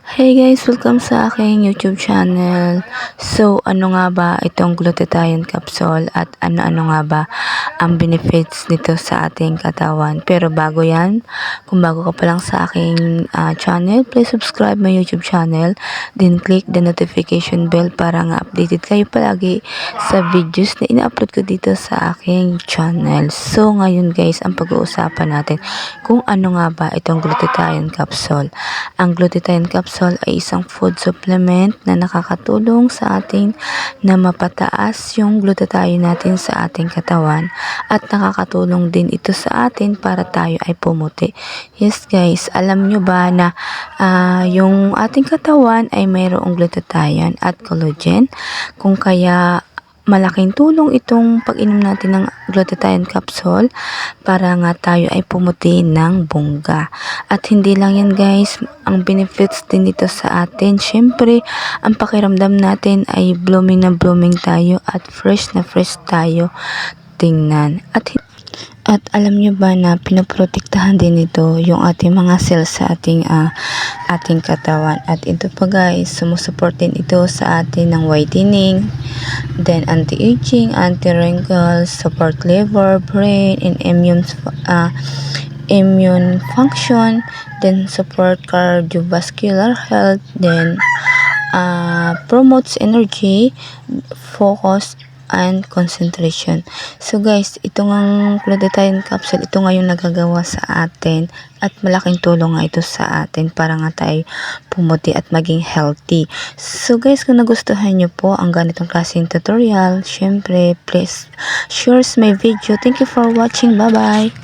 Hey guys, welcome sa aking YouTube channel. So, ano nga ba itong glutathione capsule at ano-ano nga ba ang benefits nito sa ating katawan? Pero bago yan, kung bago ka pa lang sa aking channel, please subscribe my YouTube channel. Then click the notification bell para nga updated kayo palagi sa videos na ina-upload ko dito sa aking channel. So, ngayon guys, ang pag-uusapan natin kung ano nga ba itong glutathione capsule. Ang glutathione capsule ay isang food supplement na nakakatulong sa atin na mapataas yung glutathione natin sa ating katawan at nakakatulong din ito sa atin para tayo ay pumuti. Yes guys, alam nyo ba na yung ating katawan ay mayroong glutathione at collagen, kung kaya malaking tulong itong pag-inom natin ng glutathione capsule para nga tayo ay pumuti ng bongga. At hindi lang yan guys, ang benefits din dito sa atin. Syempre, ang pakiramdam natin ay blooming na blooming tayo at fresh na fresh tayo tingnan. At alam nyo ba na pinoprotektahan din ito yung ating mga cells sa ating katawan. At ito pa guys, sumusupport din ito sa atin ng whitening, then anti-aging, anti-wrinkles, support liver, brain, and immune function, then support cardiovascular health, then promotes energy, focus, and concentration. So guys, itong glutathione capsule, ito nga yung nagagawa sa atin at malaking tulong nga ito sa atin para nga tayo pumuti at maging healthy. So guys, kung nagustuhan nyo po ang ganitong klaseng tutorial, syempre please share my video. Thank you for watching. Bye bye.